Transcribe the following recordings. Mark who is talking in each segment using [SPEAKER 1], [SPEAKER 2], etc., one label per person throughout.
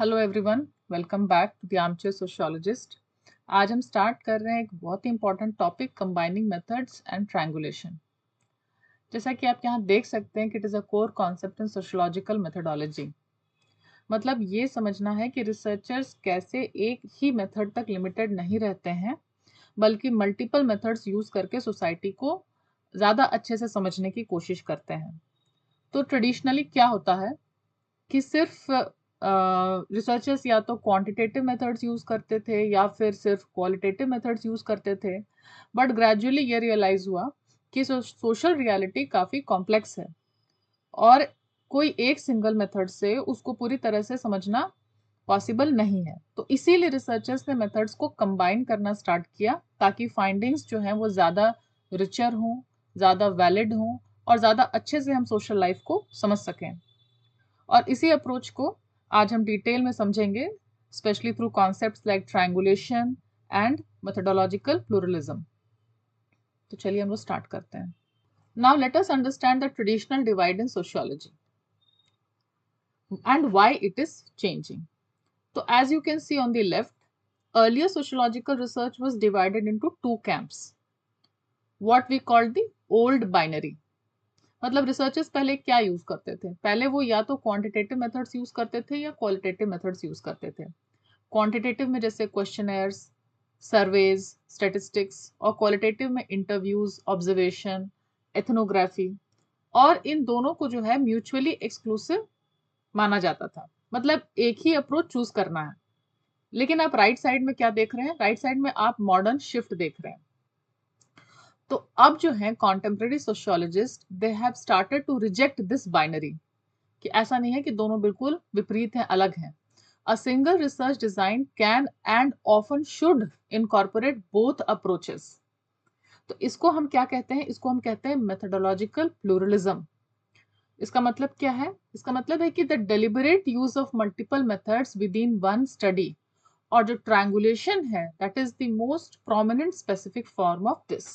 [SPEAKER 1] Hello everyone, welcome back to the armchair sociologist. आज हम start कर रहे हैं एक बहुत ही important topic, combining methods and triangulation. जैसा कि आप यहाँ देख सकते हैं कि it is a core concept in sociological methodology. मतलब ये समझना है कि रिसर्चर्स कैसे एक ही मेथड तक लिमिटेड नहीं रहते हैं, बल्कि मल्टीपल मेथड्स यूज़ करके सोसाइटी को ज़्यादा अच्छे से समझने की कोशिश करते हैं। तो ट्रेडिशनली क्या होता है कि सिर्फ रिसर्चर्स या तो क्वांटिटेटिव मेथड्स यूज करते थे या फिर सिर्फ क्वालिटेटिव मेथड्स यूज करते थे। बट ग्रेजुअली ये रियलाइज हुआ कि सोशल रियलिटी काफ़ी कॉम्प्लेक्स है और कोई एक सिंगल मेथड से उसको पूरी तरह से समझना पॉसिबल नहीं है। तो इसीलिए रिसर्चर्स ने मेथड्स को कंबाइन करना स्टार्ट किया ताकि फाइंडिंग्स जो हैं वो ज़्यादा रिचर हों, ज़्यादा वैलिड हों और ज़्यादा अच्छे से हम सोशल लाइफ को समझ सकें। और इसी अप्रोच को आज हम डिटेल में समझेंगे, specially through concepts like triangulation and methodological pluralism. तो चलिए हम लोग स्टार्ट करते हैं। Now let us understand the traditional divide in sociology and why it is changing. तो as you can see on the left, earlier sociological research was divided into two camps, what we called the old binary। मतलब researchers पहले क्या use करते थे? पहले वो या तो क्वांटिटेटिव मेथड्स यूज करते थे या क्वालिटेटिव मेथड्स यूज करते थे। क्वांटिटेटिव में जैसे क्वेश्चनर्स, सर्वेज, स्टैटिस्टिक्स, और क्वालिटेटिव में इंटरव्यूज, ऑब्जर्वेशन, एथनोग्राफी। और इन दोनों को जो है म्यूचुअली एक्सक्लूसिव माना जाता था, मतलब एक ही अप्रोच चूज करना है। लेकिन आप राइट साइड में क्या देख रहे हैं? राइट साइड में आप मॉडर्न शिफ्ट देख रहे हैं। तो अब जो है contemporary sociologist they have started to reject this binary, कि ऐसा नहीं है कि दोनों बिल्कुल विपरीत हैं, अलग हैं। A single research design can and often should incorporate both approaches। तो इसको हम क्या कहते हैं? इसको हम कहते हैं methodological pluralism। इसका मतलब क्या है? इसका मतलब है कि the deliberate use of multiple methods within one study, और जो triangulation है that is the most prominent specific form of this।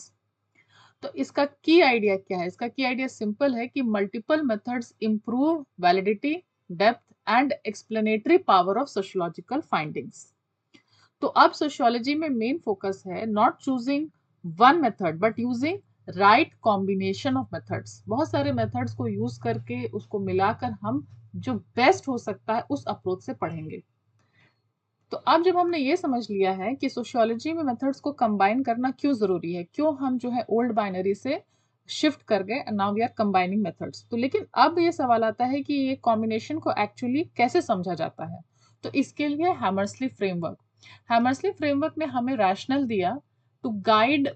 [SPEAKER 1] तो इसका की आइडिया क्या है? इसका की आइडिया सिंपल है कि multiple methods improve validity, depth and explanatory power of sociological findings. तो अब सोशियोलॉजी में मेन फोकस है not choosing one method but using right combination of methods. बहुत सारे मेथड्स को यूज करके उसको मिलाकर हम जो बेस्ट हो सकता है उस अप्रोच से पढ़ेंगे। तो अब जब हमने ये समझ लिया है कि सोशियोलॉजी में मेथड्स को कंबाइन करना क्यों ज़रूरी है, क्यों हम जो है ओल्ड बाइनरी से शिफ्ट कर गए and now we are combining methods, तो लेकिन अब ये सवाल आता है कि ये कॉम्बिनेशन को एक्चुअली कैसे समझा जाता है। तो इसके लिए हैमर्सली फ्रेमवर्क ने हमें रैशनल दिया to guide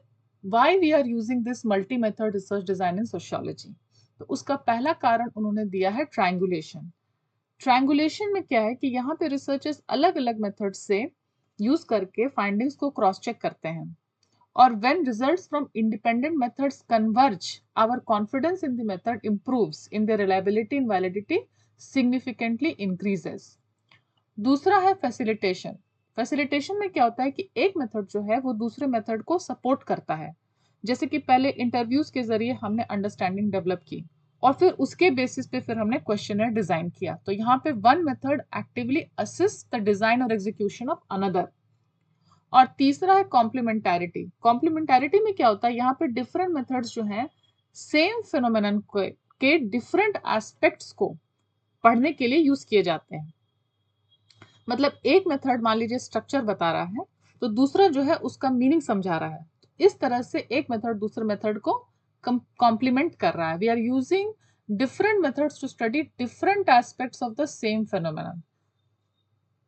[SPEAKER 1] why we are using this multi method research design in sociology. तो उसका पहला कारण उन्होंने दिया है ट्रायंगुलेशन। ट्रायंगुलेशन में क्या है कि यहाँ पे रिसर्चर्स अलग अलग मेथड से यूज करके फाइंडिंग्स को क्रॉस चेक करते हैं, और when results from independent methods converge, our confidence in the method improves in the reliability and validity significantly increases. दूसरा है फैसिलिटेशन। फैसिलिटेशन में क्या होता है कि एक मेथड जो है वो दूसरे मेथड को सपोर्ट करता है। जैसे कि पहले इंटरव्यूज के जरिए हमने अंडरस्टैंडिंग डेवलप की और फिर उसके बेसिस पे फिर हमने क्वेश्चनर डिजाइन किया। तो यहाँ पे one method actively assist the design और एग्जीक्यूशन ऑफ अनदर। और तीसरा है कॉम्प्लीमेंटैरिटी। कॉम्प्लीमेंटैरिटी में क्या होता है? यहाँ पे डिफरेंट मेथड्स जो हैं सेम फिनोमेनन के डिफरेंट एस्पेक्ट्स को पढ़ने के लिए यूज किए जाते हैं। मतलब एक मेथड मान लीजिए स्ट्रक्चर बता रहा है तो दूसरा जो है उसका मीनिंग समझा रहा है। तो इस तरह से एक मेथड दूसरे मेथड को कॉम्प्लीमेंट कर रहा है। We are using different methods to study different aspects of the same phenomenon.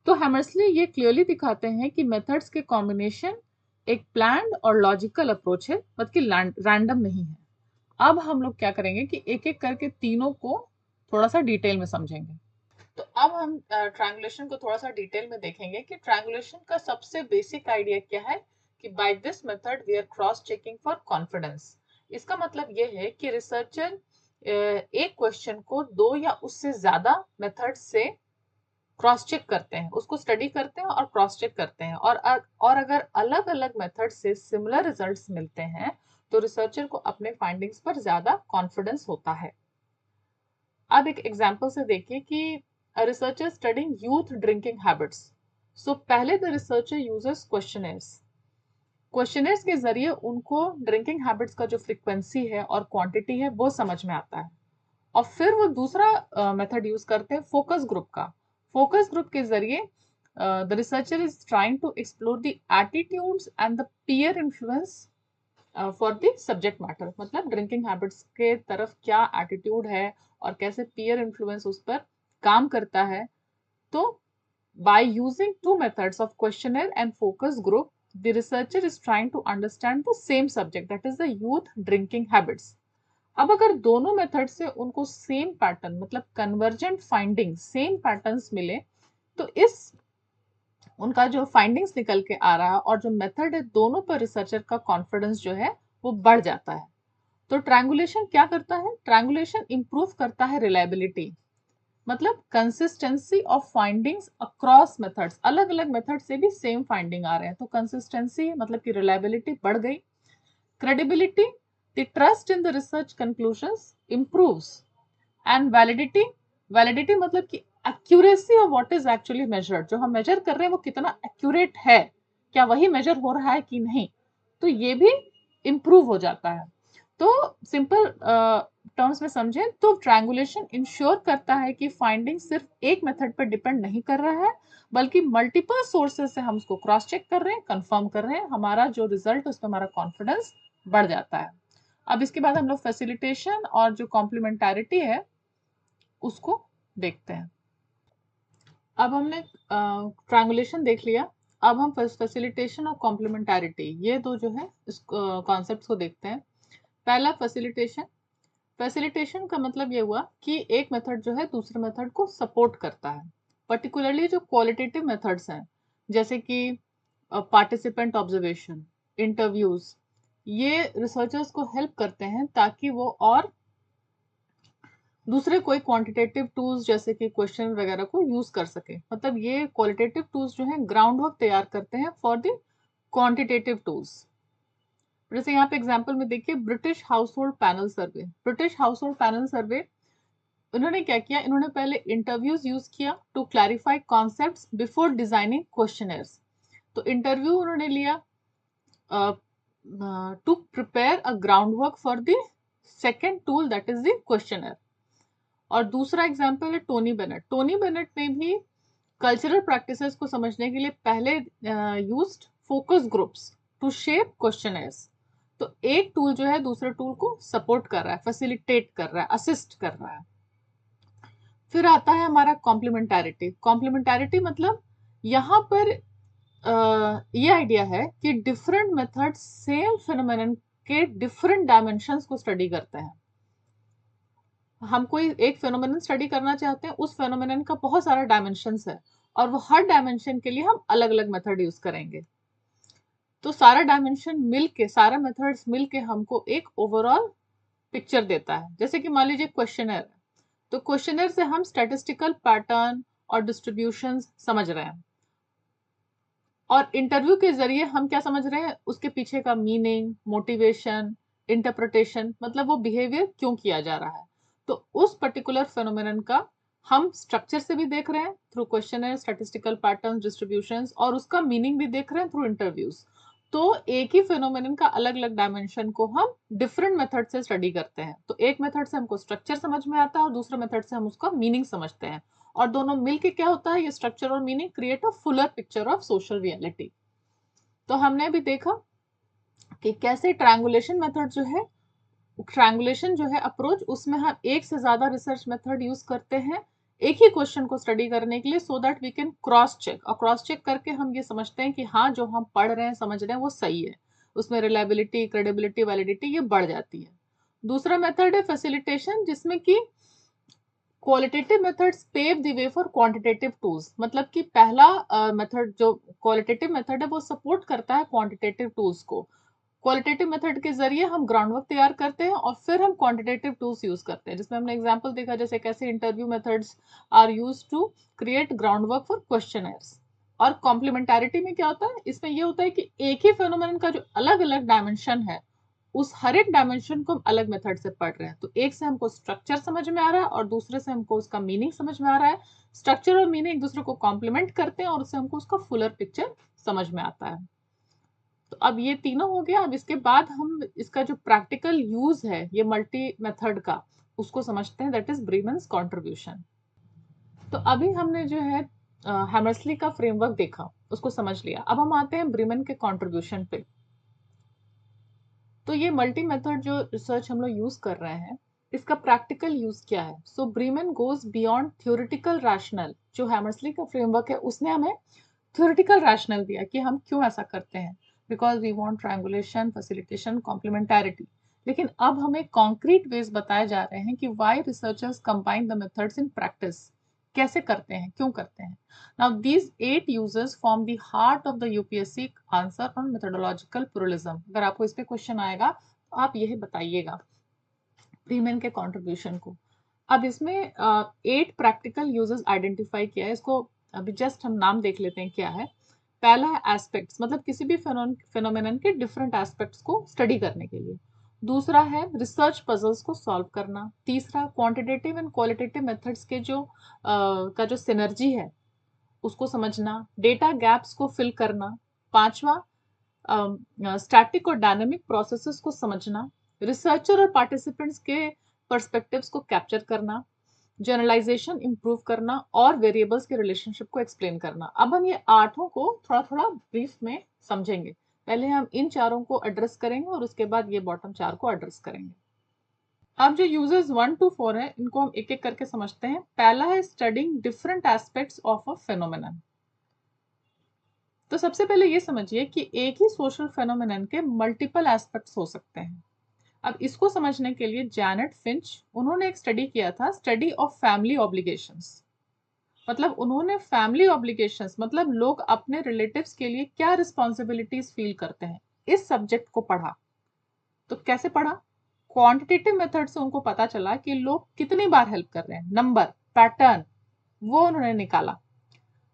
[SPEAKER 1] तो हैमर्सली ये क्लियरली दिखाते हैं कि मेथड्स के कॉम्बिनेशन एक प्लान्ड और लॉजिकल अप्रोच है, बल्कि रैंडम नहीं है। अब हम लोग क्या करेंगे कि एक एक करके तीनों को थोड़ा सा डिटेल में समझेंगे। तो अब हम ट्रायंगुलेशन को थोड़ा सा डिटेल में देखेंगे कि ट्रायंगुलेशन का सबसे बेसिक आइडिया क्या है कि by this method we are cross checking for confidence. इसका मतलब ये है कि रिसर्चर एक क्वेश्चन को दो या उससे ज्यादा मेथड से क्रॉस चेक करते हैं, उसको स्टडी करते हैं और क्रॉस चेक करते हैं, और अगर अलग अलग मेथड से सिमिलर रिजल्ट्स मिलते हैं तो रिसर्चर को अपने फाइंडिंग्स पर ज्यादा कॉन्फिडेंस होता है। अब एक एग्जांपल से देखिए कि A researcher studying youth drinking habits. So पहले the researcher uses questionnaires. Questioners के जरिए उनको ड्रिंकिंग हैबिट्स का जो फ्रीक्वेंसी है और क्वांटिटी है वो समझ में आता है, और फिर वो दूसरा मेथड यूज करते हैं फोकस ग्रुप का। फोकस ग्रुप के जरिए the researcher is trying to explore the attitudes and the peer influence for the subject matter. मतलब ड्रिंकिंग हैबिट्स के तरफ क्या एटीट्यूड है और कैसे पीयर इन्फ्लुएंस उस पर काम करता है। तो by using two methods of questionnaire and focus group, the researcher is trying to understand the same subject, that is the youth drinking habits. अब अगर दोनों मेथड से उनको सेम पैटर्न मतलब कन्वर्जेंट फाइंडिंग सेम पैटर्न्स मिले, तो इस उनका जो फाइंडिंग्स निकल के आ रहा है और जो मेथड है दोनों पर रिसर्चर का कॉन्फिडेंस जो है वो बढ़ जाता है। तो ट्रायंगुलेशन क्या करता है? ट्रायंगुलेशन इंप्रूव करता है रिलायबिलिटी, मतलब consistency of findings across methods. अलग अलग मेथड से भी सेम फाइंडिंग आ रहे हैं तो कंसिस्टेंसी मतलब कि रिलायबिलिटी बढ़ गई। Credibility, the trust in the research conclusions improves. And validity, validity मतलब कि accuracy of what is actually measured, जो हम मेजर कर रहे हैं वो कितना एक्यूरेट है, क्या वही मेजर हो रहा है कि नहीं, तो ये भी इंप्रूव हो जाता है। तो सिंपल टर्म्स में समझें तो ट्रायंगुलेशन इंश्योर करता है कि फाइंडिंग सिर्फ एक मेथड पर डिपेंड नहीं कर रहा है, बल्कि मल्टीपल सोर्सेज से हम उसको क्रॉस चेक कर रहे हैं, कंफर्म कर रहे हैं, हमारा जो रिजल्ट उस पर हमारा कॉन्फिडेंस बढ़ जाता है। अब इसके बाद हम लोग फैसिलिटेशन और जो कॉम्प्लीमेंटारिटी है उसको देखते हैं। अब हमने ट्रायंगुलेशन देख लिया, अब हम फैसिलिटेशन और कॉम्प्लीमेंटारिटी ये दो जो है इस कॉन्सेप्ट्स को देखते हैं। पहला फैसिलिटेशन। फैसिलिटेशन का मतलब ये हुआ कि एक मेथड जो है दूसरे मेथड को सपोर्ट करता है, पर्टिकुलरली जो क्वालिटेटिव मेथड्स हैं जैसे कि पार्टिसिपेंट ऑब्जर्वेशन, इंटरव्यूज, ये रिसर्चर्स को हेल्प करते हैं ताकि वो और दूसरे कोई क्वांटिटेटिव टूल्स जैसे कि क्वेश्चन वगैरह को यूज कर सके। मतलब ये क्वालिटेटिव टूल्स जो है ग्राउंड वर्क तैयार करते हैं फॉर द क्वांटिटेटिव टूल्स। जैसे यहाँ पे एग्जांपल में देखिए British household panel survey. British household panel survey इन्होंने क्या किया, इन्होंने पहले इंटरव्यूज यूज किया to clarify concepts before designing questionnaires. तो इंटरव्यू उन्होंने लिया to prepare a ground work for the second tool that is the questionnaire. और दूसरा एग्जाम्पल है टोनी बेनेट। टोनी बेनेट ने भी कल्चरल प्रैक्टिसेस को समझने के लिए पहले used focus groups to shape questionnaires. तो एक टूल जो है दूसरे टूल को सपोर्ट कर रहा है, फैसिलिटेट कर रहा है, असिस्ट कर रहा है। फिर आता है हमारा कॉम्प्लीमेंटारिटी। कॉम्प्लीमेंटारिटी मतलब यहाँ पर ये आइडिया है कि डिफरेंट मेथड सेम फिनोमेनन के डिफरेंट डायमेंशंस को स्टडी करते हैं। हम कोई एक फेनोमेनन स्टडी करना चाहते हैं, उस फेनोमेनन का बहुत सारा डायमेंशंस है और वो हर डायमेंशन के लिए हम अलग अलग मेथड यूज करेंगे। तो सारा डायमेंशन मिलके, सारा मेथड्स मिलके हमको एक ओवरऑल पिक्चर देता है। जैसे कि मान लीजिए क्वेश्चनर है, तो क्वेश्चनर से हम स्टैटिस्टिकल पैटर्न और डिस्ट्रीब्यूशन समझ रहे हैं, और इंटरव्यू के जरिए हम क्या समझ रहे हैं, उसके पीछे का मीनिंग, मोटिवेशन, इंटरप्रिटेशन, मतलब वो बिहेवियर क्यों किया जा रहा है। तो उस पर्टिकुलर फेनोमेनन का हम स्ट्रक्चर से भी देख रहे हैं through questionnaire, statistical pattern, distributions, और उसका मीनिंग भी देख रहे हैं थ्रू इंटरव्यूज। तो एक ही फेनोमेनन का अलग अलग डायमेंशन को हम डिफरेंट मेथड से स्टडी करते हैं। तो एक मेथड से हमको स्ट्रक्चर समझ में आता है और दूसरे मेथड से हम उसका मीनिंग समझते हैं, और दोनों मिलके क्या होता है, ये स्ट्रक्चर और meaning create a Fuller picture of social reality. तो हमने भी देखा कि कैसे ट्रायंगुलेशन मेथड जो है, ट्रायंगुलेशन जो है अप्रोच, उसमें हम एक से ज्यादा रिसर्च मेथड यूज करते हैं एक ही क्वेश्चन को स्टडी करने के लिए, so that we can cross check, और क्रॉस चेक करके हम ये समझते हैं कि हाँ जो हम पढ़ रहे हैं, समझ रहे हैं, वो सही है। उसमें रिलायबिलिटी, क्रेडिबिलिटी, वैलिडिटी ये बढ़ जाती है। दूसरा मेथड है फैसिलिटेशन, जिसमें कि qualitative methods pave the way for quantitative tools. मतलब कि पहला मेथड जो क्वालिटेटिव मेथड है वो सपोर्ट करता है क्वांटिटेटिव टूल्स को। क्वालिटेटिव मेथड के जरिए हम ग्राउंड वर्क तैयार करते हैं और फिर हम क्वांटिटेटिव टूल्स यूज करते हैं, जिसमें हमने एग्जांपल देखा जैसे कैसे interview methods are used to create ground work for questionnaires. और कॉम्प्लीमेंटारिटी में क्या होता है, इसमें ये होता है कि एक ही फेनोमेनन का जो अलग अलग डायमेंशन है उस हर एक डायमेंशन को हम अलग मेथड से पढ़ रहे हैं। तो एक से हमको स्ट्रक्चर समझ में आ रहा है और दूसरे से हमको उसका मीनिंग समझ में आ रहा है। स्ट्रक्चर और मीनिंग एक दूसरे को कॉम्प्लीमेंट करते हैं और उससे हमको उसका फुलर पिक्चर समझ में आता है। तो अब ये तीनों हो गया। अब इसके बाद हम इसका जो प्रैक्टिकल यूज है ये मल्टी मेथड का, उसको समझते हैं, दैट इज ब्रीमन्स कॉन्ट्रीब्यूशन। तो अभी हमने जो है हैमर्सली का फ्रेमवर्क देखा, उसको समझ लिया। अब हम आते हैं ब्रीमन के कॉन्ट्रीब्यूशन पे। तो ये मल्टी मेथड जो रिसर्च हम लोग यूज कर रहे हैं, इसका प्रैक्टिकल यूज क्या है? सो ब्रीमन गोज बियॉन्ड थ्योरेटिकल रैशनल। जो हैमर्सली का फ्रेमवर्क है उसने हमें थ्योरेटिकल रैशनल दिया कि हम क्यों ऐसा करते हैं, because we want triangulation, facilitation, complementarity. लेकिन अब हमें कॉन्क्रीट वेज बताए जा रहे हैं कि why researchers combine the methods in practice. कैसे करते हैं, क्यों करते हैं? Now these 8 users form the heart of the UPSC answer on methodological pluralism. अगर आपको इस पे क्वेश्चन आएगा तो आप यही बताइएगा ब्रीमन के कॉन्ट्रीब्यूशन को। अब इसमें 8 प्रैक्टिकल यूजर्स आइडेंटिफाई किया है। इसको अभी जस्ट हम नाम देख लेते हैं क्या है। पहला है एस्पेक्ट्स, मतलब किसी भी फेनोमेनन के डिफरेंट एस्पेक्ट्स को स्टडी करने के लिए। दूसरा है रिसर्च पजल्स को सॉल्व करना। तीसरा क्वांटिटेटिव एंड क्वालिटेटिव मेथड्स के जो का जो सिनर्जी है उसको समझना। डेटा गैप्स को फिल करना। पांचवा स्टैटिक और डायनेमिक प्रोसेसेस को समझना। रिसर्चर और पार्टिसिपेंट्स के पर्सपेक्टिव्स को कैप्चर करना। जनरलाइजेशन इंप्रूव करना और वेरिएबल्स के रिलेशनशिप को एक्सप्लेन करना। अब हम ये आठों को थोड़ा थोड़ा ब्रीफ में समझेंगे। पहले हम इन चारों को एड्रेस करेंगे और उसके बाद ये बॉटम 4 को एड्रेस करेंगे। अब जो यूजर्स 1 to 4 है इनको हम एक एक करके समझते हैं। पहला है studying different aspects of a phenomenon. तो सबसे पहले ये समझिए कि एक ही सोशल फेनोमेनन के मल्टीपल एस्पेक्ट्स हो सकते हैं। अब इसको समझने के लिए जैनेट फिंच, उन्होंने एक स्टडी किया था, स्टडी ऑफ फैमिली ऑब्लिगेशंस। मतलब उन्होंने फैमिली ऑब्लिगेशंस मतलब लोग अपने रिलेटिव्स के लिए क्या रिस्पॉन्सिबिलिटीज फील करते हैं, इस सब्जेक्ट को पढ़ा। तो कैसे पढ़ा? क्वांटिटेटिव मेथड से उनको पता चला कि लोग कितनी बार हेल्प कर रहे हैं, नंबर, पैटर्न, वो उन्होंने निकाला।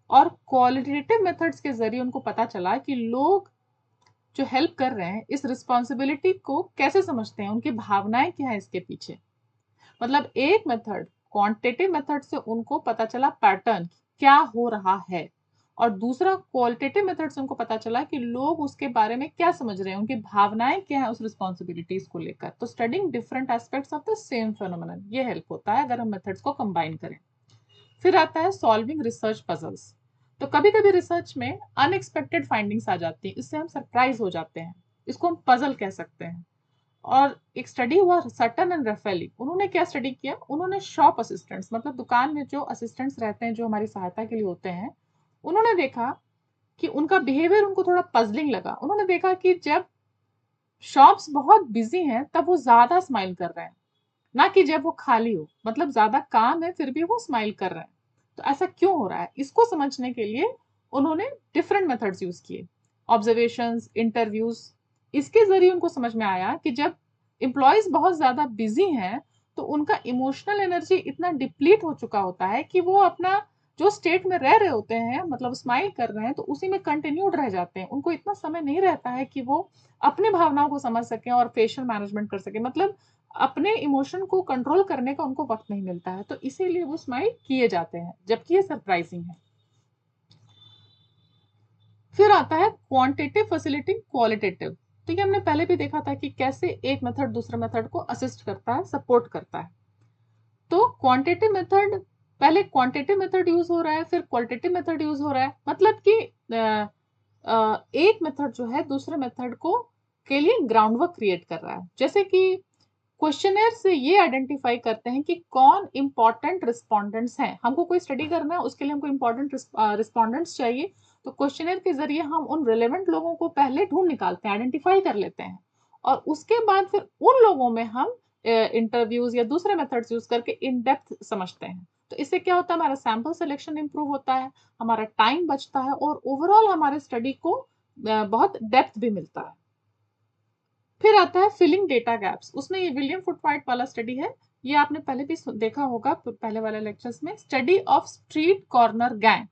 [SPEAKER 1] और क्वालिटेटिव मेथड्स के जरिए उनको पता चला कि लोग जो हेल्प कर रहे हैं इस रिस्पॉन्सिबिलिटी को कैसे समझते हैं, उनकी भावनाएं क्या है इसके पीछे। मतलब एक मेथड क्वांटिटेटिव मेथड से उनको पता चला पैटर्न क्या हो रहा है, और दूसरा क्वालिटेटिव मेथड से उनको पता चला कि लोग उसके बारे में क्या समझ रहे हैं, उनकी भावनाएं क्या है उस रिस्पॉन्सिबिलिटीज को लेकर। तो studying different aspects of the same phenomenon, ये हेल्प होता है अगर हम मेथड्स को कंबाइन करें। फिर आता है सॉल्विंग रिसर्च पजल्स। तो कभी कभी रिसर्च में अनएक्सपेक्टेड फाइंडिंग्स आ जाती हैं, इससे हम सरप्राइज हो जाते हैं, इसको हम पजल कह सकते हैं। और एक स्टडी हुआ सटन एंड रफेली, उन्होंने क्या स्टडी किया? उन्होंने शॉप असिस्टेंट्स, मतलब दुकान में जो असिस्टेंट्स रहते हैं जो हमारी सहायता के लिए होते हैं, उन्होंने देखा कि उनका बिहेवियर उनको थोड़ा पजलिंग लगा। उन्होंने देखा कि जब शॉप्स बहुत बिजी हैं तब वो ज्यादा स्माइल कर रहे हैं, ना कि जब वो खाली हो। मतलब ज्यादा काम है फिर भी वो स्माइल कर रहे हैं। तो ऐसा क्यों हो रहा है, इसको समझने के लिए उन्होंने डिफरेंट मेथड्स यूज किए, ऑब्जर्वेशंस, इंटरव्यूज। इसके जरिए उनको समझ में आया कि जब एम्प्लॉयज बहुत ज्यादा बिजी हैं तो उनका इमोशनल एनर्जी इतना डिप्लीट हो चुका होता है कि वो अपना जो स्टेट में रह रहे होते हैं, मतलब स्माइल कर रहे हैं, तो उसी में कंटिन्यूड रह जाते हैं। उनको इतना समय नहीं रहता है कि वो अपने भावनाओं को समझ सकें और फेशियल मैनेजमेंट कर सकें। मतलब अपने इमोशन को कंट्रोल करने का उनको वक्त नहीं मिलता है, तो इसीलिए वो स्माइल किए जाते हैं, जबकि ये सरप्राइजिंग है। फिर आता है क्वांटिटेटिव फैसिलिटिंग क्वालिटेटिव। तो ये हमने पहले भी देखा था कि कैसे एक मेथड दूसरे मेथड को असिस्ट करता है, सपोर्ट करता है। तो क्वांटिटेटिव मेथड, पहले क्वांटिटेटिव मेथड यूज हो रहा है, फिर क्वालिटेटिव मेथड यूज हो रहा है। मतलब कि एक मेथड जो है दूसरे मेथड को के लिए ग्राउंडवर्क क्रिएट कर रहा है। जैसे कि क्वेश्चनर से ये आइडेंटिफाई करते हैं कि कौन इंपॉर्टेंट रिस्पॉन्डेंट्स हैं। हमको कोई स्टडी करना है, उसके लिए हमको इंपॉर्टेंट रिस्पॉन्डेंट्स चाहिए। तो क्वेश्चनर के जरिए हम उन रिलेवेंट लोगों को पहले ढूंढ निकालते हैं, आइडेंटिफाई कर लेते हैं, और उसके बाद फिर उन लोगों में हम इंटरव्यूज या दूसरे मेथड्स यूज करके इन डेप्थ समझते हैं। तो इससे क्या होता है, हमारा सैंपल सिलेक्शन इंप्रूव होता है, हमारा टाइम बचता है, और ओवरऑल हमारे स्टडी को बहुत डेप्थ भी मिलता है। फिर आता है फिलिंग डेटा गैप्स। उसमें ये विलियम फुटवाइट वाला स्टडी है, ये आपने पहले भी देखा होगा पहले वाले लेक्चर्स में, study of street corner gang.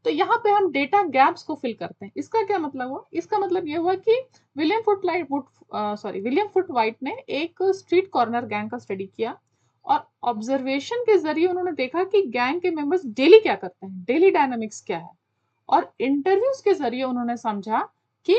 [SPEAKER 1] तो यहाँ पे हम डेटा गैप्स को फिल करते हैं। इसका क्या मतलब हुआ? इसका मतलब ये हुआ कि विलियम फुट वाइट ने एक स्ट्रीट कॉर्नर गैंग का स्टडी किया और ऑब्जर्वेशन के जरिए उन्होंने देखा कि गैंग के मेंबर्स डेली क्या करते हैं, डेली डायनामिक्स क्या है, और इंटरव्यूज के जरिए उन्होंने समझा कि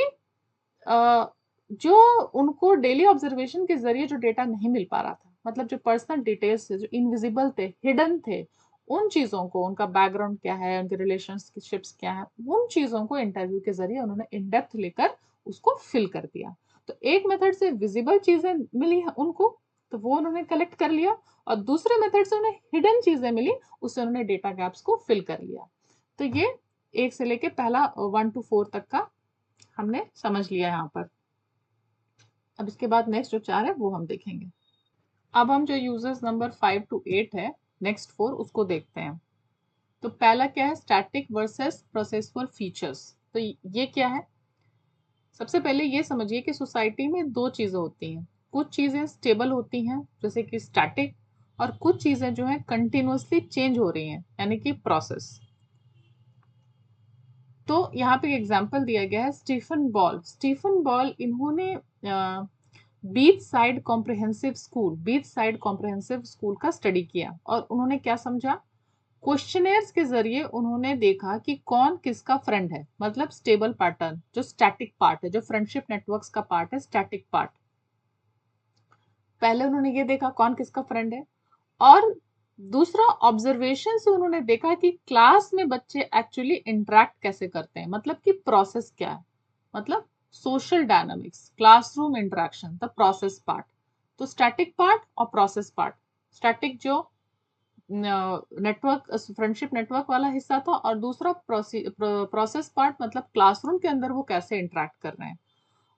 [SPEAKER 1] जो उनको डेली ऑब्जर्वेशन के जरिए जो डेटा नहीं मिल पा रहा था, मतलब जो पर्सनल डिटेल्स थे, जो इनविजिबल थे, हिडन थे, उन चीजों को, उनका बैकग्राउंड क्या है, उनके रिलेशनशिप्स क्या है, उन चीजों को इंटरव्यू के जरिए उन्होंने इन डेप्थ लेकर उसको फिल कर दिया। तो एक मेथड से विजिबल चीजें मिली उनको, तो वो उन्होंने कलेक्ट कर लिया, और दूसरे मेथड से उन्हें हिडन चीजें मिली, उससे उन्होंने डेटा गैप्स को फिल कर लिया। तो ये 1 से लेके पहला 1 to 4 तक का हमने समझ लिया यहाँ पर। अब इसके बाद नेक्स्ट जो 4 है वो हम देखेंगे। अब हम जो यूजर्स नंबर 5 to 8 है, नेक्स्ट 4, उसको देखते हैं। तो पहला क्या है? Static versus processual features. तो ये क्या है? सबसे पहले ये समझिए कि सोसाइटी में दो चीजें होती हैं। कुछ चीजें स्टेबल होती हैं जैसे कि स्टैटिक, और कुछ चीजें जो है कंटिन्यूअसली चेंज हो रही हैं यानी कि प्रोसेस। तो यहाँ पे एग्जांपल दिया गया है स्टीफन बॉल इन्होंने बीच साइड कॉम्प्रिहेंसिव स्कूल का स्टडी किया, और उन्होंने क्या समझा? क्वेश्चनेयर्स के जरिए उन्होंने देखा कि कौन किसका फ्रेंड है, मतलब स्टेबल पैटर्न, जो स्टैटिक पार्ट है, जो फ्रेंडशिप नेटवर्क्स का पार्ट है, स्टैटिक पार्ट। पहले उन्होंने ये देखा कौन किसका फ्रेंड है, और दूसरा ऑब्जर्वेशन से उन्होंने देखा कि क्लास में बच्चे एक्चुअली इंटरेक्ट कैसे करते हैं, मतलब कि प्रोसेस क्या है, मतलब social dynamics, classroom interaction, the process part. तो स्टैटिक पार्ट और प्रोसेस पार्ट। स्टैटिक जो नेटवर्क, फ्रेंडशिप नेटवर्क वाला हिस्सा था, और दूसरा प्रोसेस पार्ट मतलब क्लासरूम के अंदर वो कैसे इंटरेक्ट कर रहे हैं।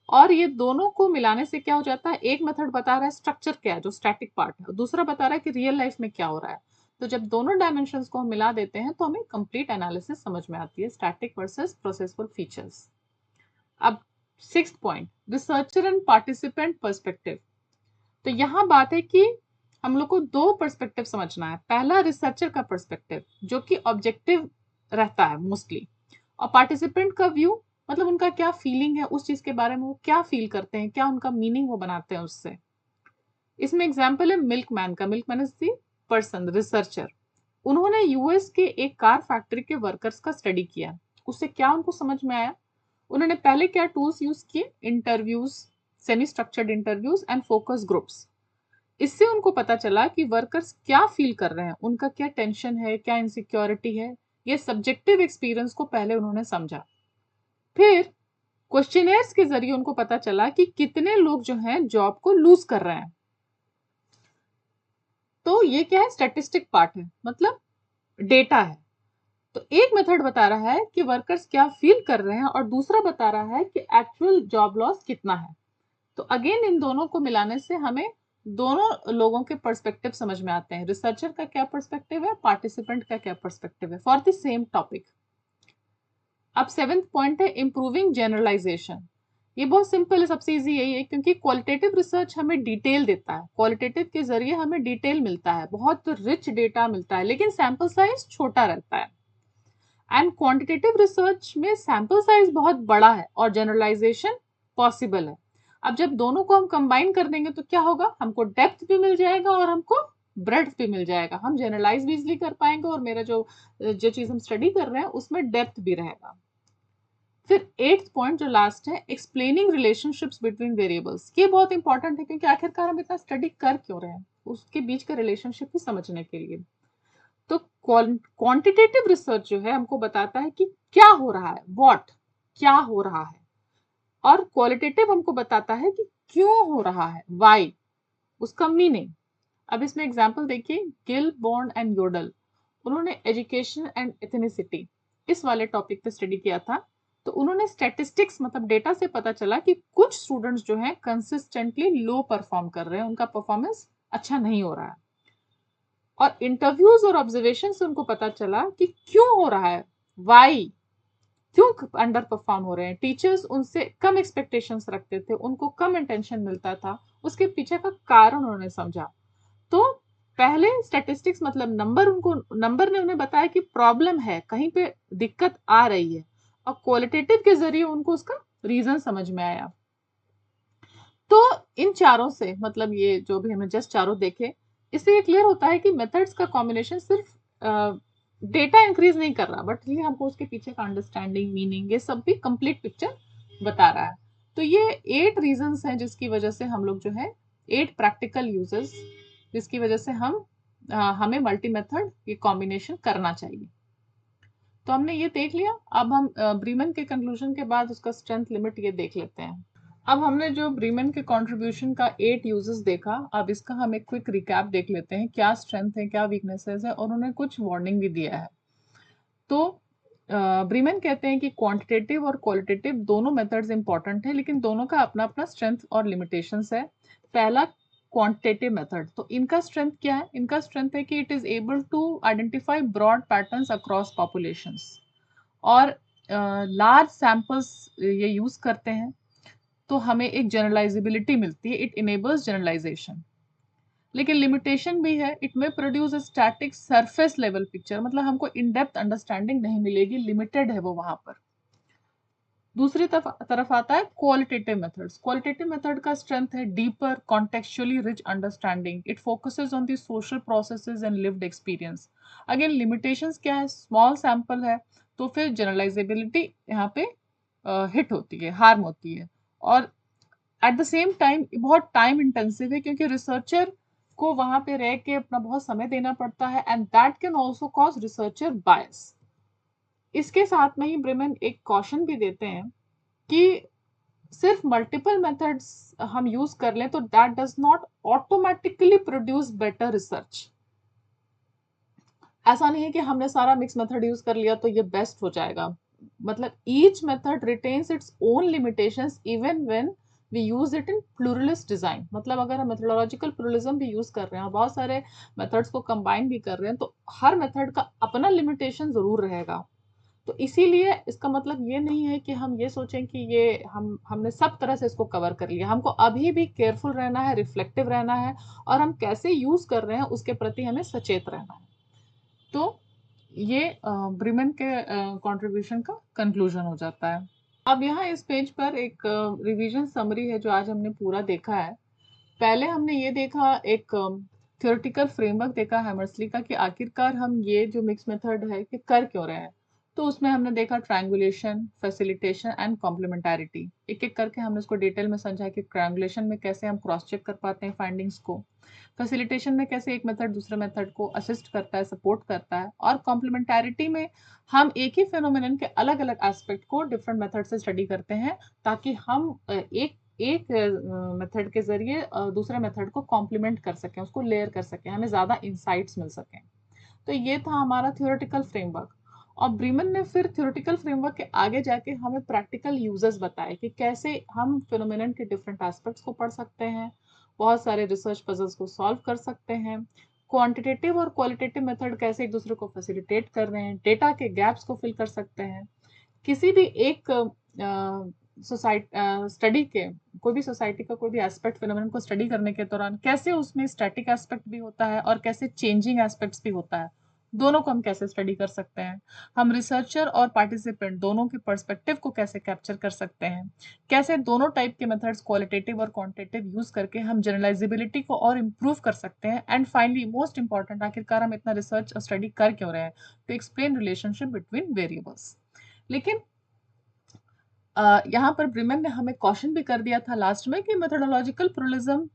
[SPEAKER 1] और ये दोनों को मिलाने से क्या हो जाता है? एक मेथड बता रहा है स्ट्रक्चर क्या है, जो स्टैटिक पार्ट है, और दूसरा बता रहा है कि रियल लाइफ में क्या हो रहा है। तो जब दोनों डायमेंशंस को हम मिला देते हैं तो हमें कंप्लीट एनालिसिस समझ में आती है, स्टैटिक वर्सेस प्रोसेसुअल फीचर्स। अब 6th point, researcher and participant perspective. तो यहाँ बात है कि हम लोग को दो पर्सपेक्टिव समझना है। पहला रिसर्चर का पर्सपेक्टिव जो कि ऑब्जेक्टिव रहता है मोस्टली, और पार्टिसिपेंट का व्यू मतलब उनका क्या फीलिंग है उस चीज के बारे में, वो क्या फील करते हैं, क्या उनका मीनिंग वो बनाते हैं उससे। इसमें एग्जाम्पल है मिल्कमैन का। Milkman is the person, researcher. उन्होंने यूएस के एक कार फैक्ट्री के वर्कर्स का स्टडी किया। उससे क्या उनको समझ में आया? उन्होंने पहले क्या टूल्स यूज किए? Interviews, semi structured interviews and focus groups. इससे उनको पता चला कि वर्कर्स क्या फील कर रहे हैं, उनका क्या टेंशन है, क्या इनसिक्योरिटी है। ये सब्जेक्टिव एक्सपीरियंस को पहले उन्होंने समझा। फिर क्वेश्चनेयर्स के जरिए उनको पता चला कि कितने लोग जो हैं जॉब को लूज कर रहे हैं। तो ये क्या है? स्टैटिस्टिक पार्ट है, मतलब डेटा है। तो एक मेथड बता रहा है कि वर्कर्स क्या फील कर रहे हैं, और दूसरा बता रहा है कि एक्चुअल जॉब लॉस कितना है। तो अगेन इन दोनों को मिलाने से हमें दोनों लोगों के पर्सपेक्टिव समझ में आते हैं। रिसर्चर का क्या पर्सपेक्टिव है, पार्टिसिपेंट का क्या पर्सपेक्टिव है, फॉर द सेम टॉपिक। अब 7th पॉइंट है इंप्रूविंग जनरलाइजेशन। ये बहुत सिंपल है, सबसे इजी यही है, क्योंकि क्वालिटेटिव रिसर्च हमें डिटेल देता है, क्वालिटेटिव के जरिए हमें डिटेल मिलता है, बहुत रिच डेटा मिलता है, लेकिन सैंपल साइज छोटा रहता है। एंड क्वांटिटेटिव रिसर्च में सैंपल साइज बहुत बड़ा है और जनरलाइजेशन पॉसिबल है। अब जब दोनों को हम कंबाइन कर देंगे तो क्या होगा? हमको डेप्थ भी मिल जाएगा और हमको ब्रेड्थ भी मिल जाएगा। हम जनरलाइज भी इजिली कर पाएंगे, और मेरा जो जो चीज हम स्टडी कर रहे हैं उसमें डेप्थ भी रहेगा। फिर 8th पॉइंट जो लास्ट है, एक्सप्लेनिंग रिलेशनशिप्स बिटवीन वेरिएबल्स। ये बहुत इंपॉर्टेंट है, क्योंकि आखिरकार हम इतना स्टडी कर क्यों रहे हैं, उसके बीच का रिलेशनशिप ही समझने के लिए। तो क्वांटिटेटिव रिसर्च जो है हमको बताता है कि क्या हो रहा है, व्हाट, क्या हो रहा है, और क्वालिटेटिव हमको बताता है कि क्यों हो रहा है, व्हाई, उसका मीनिंग। अब इसमें एग्जांपल देखिए, गिल, बॉन्ड एंड योडल। उन्होंने एजुकेशन एंड एथनिसिटी इस वाले टॉपिक पे स्टडी किया था। तो उन्होंने स्टैटिस्टिक्स मतलब डेटा से पता चला कि कुछ स्टूडेंट्स जो हैं कंसिस्टेंटली लो परफॉर्म कर रहे हैं, उनका परफॉर्मेंस अच्छा नहीं हो रहा है। और इंटरव्यूज और ऑब्जर्वेशन से उनको पता चला कि क्यों हो रहा है, वाई, क्यों अंडर परफॉर्म हो रहे हैं। टीचर्स उनसे कम एक्सपेक्टेशंस रखते थे, उनको कम अटेंशन मिलता था, उसके पीछे का कारण उन्होंने समझा। तो पहले स्टैटिस्टिक्स मतलब नंबर ने उन्हें बताया कि प्रॉब्लम है, कहीं पे दिक्कत आ रही है, और क्वालिटेटिव के जरिए उनको उसका रीजन समझ में आया। तो इन चारों से मतलब ये जो भी हमने जस्ट चारों देखे, इससे ये क्लियर होता है कि मेथड्स का कॉम्बिनेशन सिर्फ डेटा इंक्रीज नहीं कर रहा, बट ये हमको उसके पीछे का अंडरस्टैंडिंग, मीनिंग, ये सब भी कंप्लीट पिक्चर बता रहा है। तो ये 8 रीजंस हैं जिसकी वजह से हम लोग जो है 8 प्रैक्टिकल यूजेस जिसकी वजह से हमें मल्टी मेथड ये कॉम्बिनेशन करना चाहिए। तो हमने ये देख लिया। अब हम ब्रीमन के कंक्लूजन के बाद उसका स्ट्रेंथ लिमिट ये देख लेते हैं। अब हमने जो ब्रीमन के कंट्रीब्यूशन का 8 यूजेस देखा, अब इसका हम एक क्विक रिकैप देख लेते हैं, क्या स्ट्रेंथ है, क्या वीकनेसेस है, और उन्होंने कुछ वार्निंग भी दिया है। तो ब्रीमन कहते हैं कि क्वांटिटेटिव और क्वालिटेटिव दोनों मेथड्स इंपॉर्टेंट है, लेकिन दोनों का अपना अपना स्ट्रेंथ और लिमिटेशंस है। पहला क्वांटिटेटिव मेथड, तो इनका स्ट्रेंथ क्या है? इनका स्ट्रेंथ है कि it is able to identify broad patterns across populations, और लार्ज सैंपल्स ये यूज करते हैं, तो हमें एक जनरलाइजेबिलिटी मिलती है, इट इनेबल्स जनरलाइजेशन। लेकिन लिमिटेशन भी है, it may produce a static surface level picture, मतलब हमको इन डेप्थ अंडरस्टैंडिंग नहीं मिलेगी, लिमिटेड है वो वहां पर। दूसरी तरफ आता है क्वालिटेटिव मेथड्स। क्वालिटेटिव मेथड का स्ट्रेंथ है deeper contextually rich understanding, it focuses on the social processes and lived experience. Again limitations क्या है? स्मॉल सैंपल है, तो फिर जनरलाइजेबिलिटी यहाँ पे हिट होती है, हार्म होती है। और एट द सेम टाइम बहुत टाइम इंटेंसिव है, क्योंकि रिसर्चर को वहां पे रह के अपना बहुत समय देना पड़ता है, and that can also cause researcher bias. इसके साथ में ही ब्रेमन एक कॉशन भी देते हैं कि सिर्फ मल्टीपल मेथड्स हम यूज कर लें तो that does not automatically produce better research. ऐसा नहीं है कि हमने सारा मिक्स मेथड यूज कर लिया तो ये बेस्ट हो जाएगा। मतलब each method retains its own limitations even when we use it in pluralist design. मतलब अगर हम मेथोडोलॉजिकल प्लूरलिज्म भी यूज कर रहे हैं और बहुत सारे मेथड्स को कंबाइन भी कर रहे हैं, तो हर मेथड का अपना लिमिटेशन जरूर रहेगा। तो इसीलिए इसका मतलब ये नहीं है कि हम ये सोचें कि ये हमने सब तरह से इसको कवर कर लिया। हमको अभी भी केयरफुल रहना है, रिफ्लेक्टिव रहना है, और हम कैसे यूज कर रहे हैं उसके प्रति हमें सचेत रहना है। तो ये ब्रिमन के कंट्रीब्यूशन का कंक्लूजन हो जाता है। अब यहाँ इस पेज पर एक रिवीजन समरी है जो आज हमने पूरा देखा है। पहले हमने ये देखा, एक थ्योरेटिकल फ्रेमवर्क देखा हैमर्सली का, कि आखिरकार हम ये जो मिक्स मेथड है कि कर क्यों रहे हैं। तो उसमें हमने देखा ट्रायंगुलेशन, फैसिलिटेशन एंड कॉम्प्लीमेंटारिटी। एक एक करके हमने उसको डिटेल में समझा कि ट्रायंगुलेशन में कैसे हम क्रॉस चेक कर पाते हैं फाइंडिंग्स को, फैसिलिटेशन में कैसे एक मेथड दूसरे मेथड को असिस्ट करता है, सपोर्ट करता है, और कॉम्प्लीमेंटारिटी में हम एक ही फेनोमेनन के अलग अलग एस्पेक्ट को डिफरेंट मेथड से स्टडी करते हैं, ताकि हम एक मेथड के जरिए दूसरे मेथड को कॉम्प्लीमेंट कर सकें, उसको लेयर कर सकें, हमें ज़्यादा इंसाइट्स मिल सकें। तो ये था हमारा थ्योरेटिकल फ्रेमवर्क। और ब्रीमन ने फिर थ्योरेटिकल फ्रेमवर्क के आगे जाके हमें प्रैक्टिकल यूजेस बताए कि कैसे हम फिनोमेनन के डिफरेंट एस्पेक्ट्स को पढ़ सकते हैं, बहुत सारे रिसर्च पजल्स को सॉल्व कर सकते हैं, क्वांटिटेटिव और क्वालिटेटिव मेथड कैसे एक दूसरे को फैसिलिटेट कर रहे हैं, डेटा के गैप्स को फिल कर सकते हैं, किसी भी एक सोसाइटी स्टडी के, कोई भी सोसाइटी का कोई भी एस्पेक्ट फिनोमेनन को स्टडी करने के दौरान कैसे उसमें स्टैटिक एस्पेक्ट भी होता है और कैसे चेंजिंग एस्पेक्ट्स भी होता है, दोनों को हम कैसे स्टडी कर सकते हैं, हम रिसर्चर और पार्टिसिपेंट दोनों के पर्सपेक्टिव को कैसे कैप्चर कर सकते हैं, कैसे दोनों टाइप के मेथड्स क्वालिटेटिव और क्वांटिटेटिव यूज करके हम जनरलाइजेबिलिटी को और इम्प्रूव कर सकते हैं, एंड फाइनली मोस्ट इंपॉर्टेंट, आखिरकार हम इतना रिसर्च और स्टडी कर क्यों रहे हैं, to explain relationship between variables. लेकिन यहाँ पर ब्रिमन ने हमें कॉशन भी कर दिया था लास्ट में कि मेथोडोलॉजिकल प्लूरलिज्म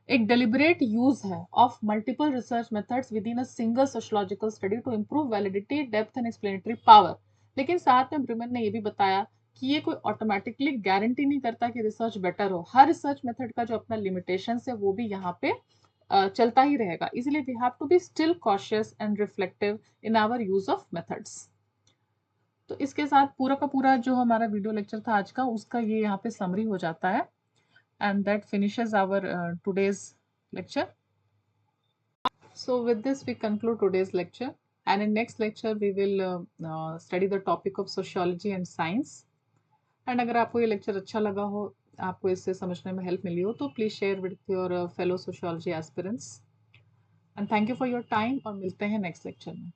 [SPEAKER 1] एक डेलिबरेट यूज है of multiple research methods within a single sociological study to improve validity, depth and explanatory power. लेकिन साथ में ब्रिमन ने ये भी बताया कि ये कोई ऑटोमेटिकली गारंटी नहीं करता कि रिसर्च बेटर हो। हर रिसर्च मेथड का जो अपना लिमिटेशन है वो भी यहाँ पे चलता ही रहेगा, इसलिए we have to be still cautious and reflective in our use of methods. तो इसके साथ पूरा का पूरा जो हमारा वीडियो लेक्चर था आज का, उसका ये यहाँ पे समरी हो जाता है, and that finishes our today's lecture. So with this we conclude today's lecture, and in next lecture we will study the topic of sociology and science. And अगर आपको ये lecture अच्छा लगा हो, आपको इससे समझने में हेल्प मिली हो, तो please share with your fellow sociology aspirants. And thank you for your time और मिलते हैं नेक्स्ट लेक्चर में।